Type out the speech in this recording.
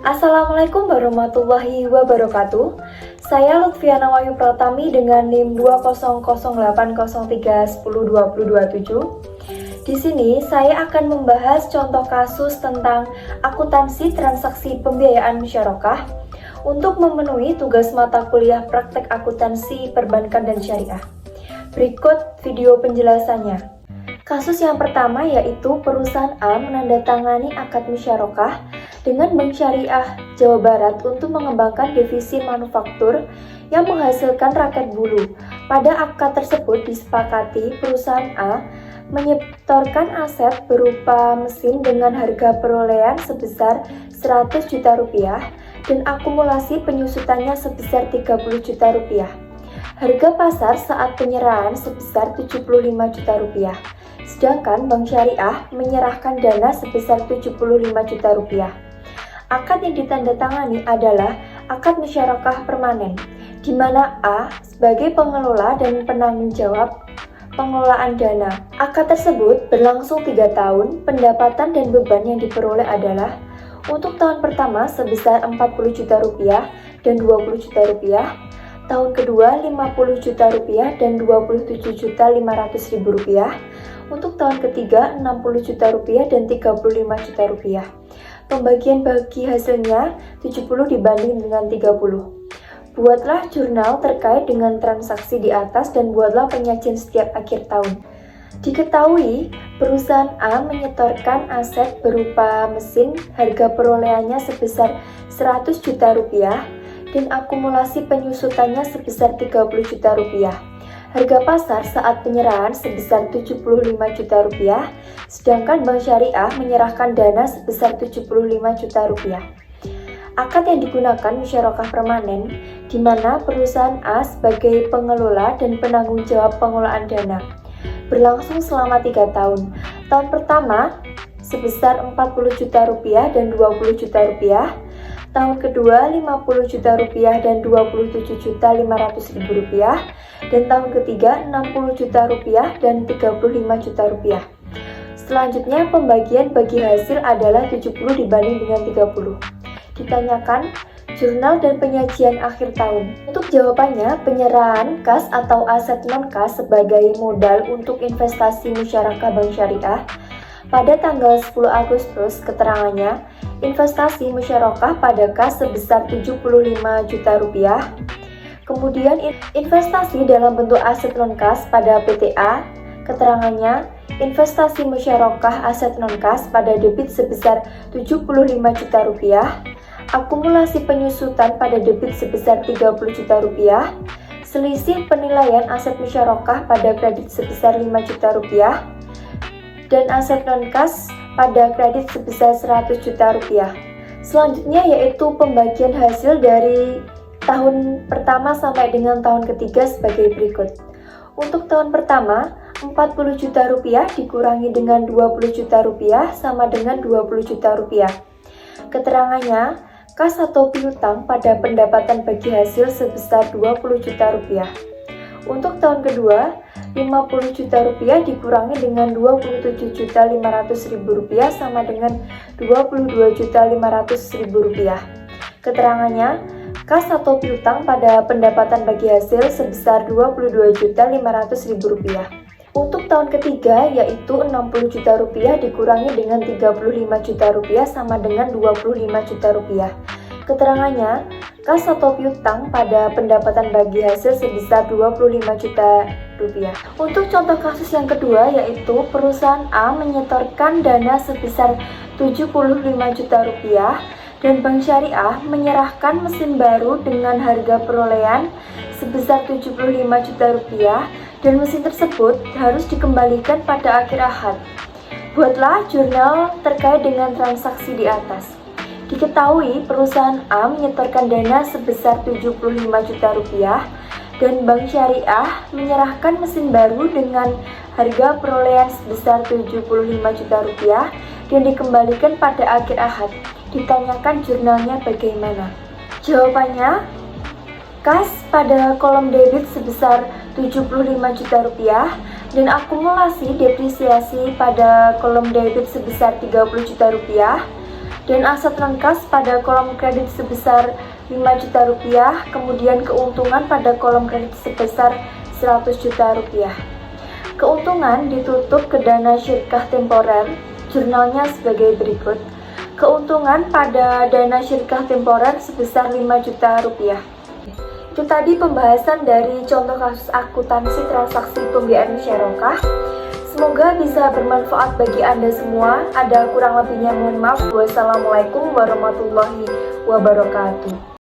Assalamualaikum warahmatullahi wabarakatuh. Saya Lutfiana Wahyu Pratami dengan NIM 2000803102027. Di sini saya akan membahas contoh kasus tentang akuntansi transaksi pembiayaan musyarakah untuk memenuhi tugas mata kuliah praktek akuntansi perbankan dan syariah. Berikut video penjelasannya. Kasus yang pertama yaitu perusahaan A menandatangani akad musyarakah dengan Bank Syariah Jawa Barat untuk mengembangkan divisi manufaktur yang menghasilkan raket bulu. Pada akad tersebut disepakati perusahaan A menyetorkan aset berupa mesin dengan harga perolehan sebesar 100 juta rupiah dan akumulasi penyusutannya sebesar 30 juta rupiah. Harga pasar saat penyerahan sebesar 75 juta rupiah. Sedangkan Bank Syariah menyerahkan dana sebesar 75 juta rupiah. Akad yang ditandatangani adalah akad musyarakah permanen, di mana A sebagai pengelola dan penanggung jawab pengelolaan dana. Akad tersebut berlangsung 3 tahun, pendapatan dan beban yang diperoleh adalah untuk tahun pertama sebesar 40 juta rupiah dan 20 juta rupiah, tahun kedua 50 juta rupiah dan 27.500.000 rupiah, untuk tahun ketiga 60 juta rupiah dan 35 juta rupiah. Pembagian bagi hasilnya 70 dibanding dengan 30. Buatlah jurnal terkait dengan transaksi di atas dan buatlah penyajian setiap akhir tahun. Diketahui, perusahaan A menyetorkan aset berupa mesin harga perolehannya sebesar 100 juta rupiah dan akumulasi penyusutannya sebesar 30 juta rupiah. Harga pasar saat penyerahan sebesar 75 juta rupiah, sedangkan Bank Syariah menyerahkan dana sebesar 75 juta rupiah. Akad yang digunakan musyarakah permanen, di mana perusahaan A sebagai pengelola dan penanggung jawab pengelolaan dana. Berlangsung selama 3 tahun. Tahun pertama sebesar 40 juta rupiah dan 20 juta rupiah. Tahun kedua 50 juta rupiah dan 27.500.000 rupiah, dan tahun ketiga 60 juta rupiah dan 35 juta rupiah. Selanjutnya pembagian bagi hasil adalah 70 dibanding dengan 30. Ditanyakan jurnal dan penyajian akhir tahun. Untuk jawabannya, penyerahan kas atau aset non-kas sebagai modal untuk investasi musyarakah Bank Syariah pada tanggal 10 Agustus, keterangannya, investasi musyarakah pada kas sebesar 75 juta rupiah. Kemudian investasi dalam bentuk aset non-kas pada PTA, keterangannya, investasi musyarakah aset non-kas pada debit sebesar 75 juta rupiah. Akumulasi penyusutan pada debit sebesar 30 juta rupiah. Selisih penilaian aset musyarakah pada kredit sebesar 5 juta rupiah. Dan aset non-kas pada kredit sebesar 100 juta rupiah. Selanjutnya yaitu pembagian hasil dari tahun pertama sampai dengan tahun ketiga sebagai berikut. Untuk tahun pertama, 40 juta rupiah dikurangi dengan 20 juta rupiah sama dengan 20 juta rupiah. Keterangannya, kas atau piutang pada pendapatan bagi hasil sebesar 20 juta rupiah. Untuk tahun kedua, 50 juta rupiah dikurangi dengan 27.500.000 rupiah sama dengan 22.500.000 rupiah. Keterangannya, kas atau piutang pada pendapatan bagi hasil sebesar 22.500.000 rupiah. Untuk tahun ketiga yaitu 60 juta rupiah dikurangi dengan 35 juta rupiah sama dengan 25 juta rupiah. Keterangannya, kas atau piutang pada pendapatan bagi hasil sebesar 25 juta rupiah. Untuk contoh kasus yang kedua yaitu perusahaan A menyetorkan dana sebesar 75 juta rupiah dan Bank Syariah menyerahkan mesin baru dengan harga perolehan sebesar 75 juta rupiah dan mesin tersebut harus dikembalikan pada akhir Ahad. Buatlah jurnal terkait dengan transaksi di atas. Diketahui perusahaan A menyetorkan dana sebesar 75 juta rupiah dan Bank Syariah menyerahkan mesin baru dengan harga perolehan sebesar 75 juta rupiah dan dikembalikan pada akhir Ahad. Ditanyakan jurnalnya bagaimana? Jawabannya, kas pada kolom debit sebesar 75 juta rupiah dan akumulasi depresiasi pada kolom debit sebesar 30 juta rupiah. dan aset non-kas pada kolom kredit sebesar 5 juta rupiah, kemudian keuntungan pada kolom kredit sebesar 100 juta rupiah. Keuntungan ditutup ke dana syirkah temporer, jurnalnya sebagai berikut. Keuntungan pada dana syirkah temporer sebesar 5 juta rupiah. Itu tadi pembahasan dari contoh kasus akuntansi transaksi pembiayaan musyarakah. Semoga bisa bermanfaat bagi Anda semua. Ada kurang lebihnya mohon maaf. Wassalamualaikum warahmatullahi wabarakatuh.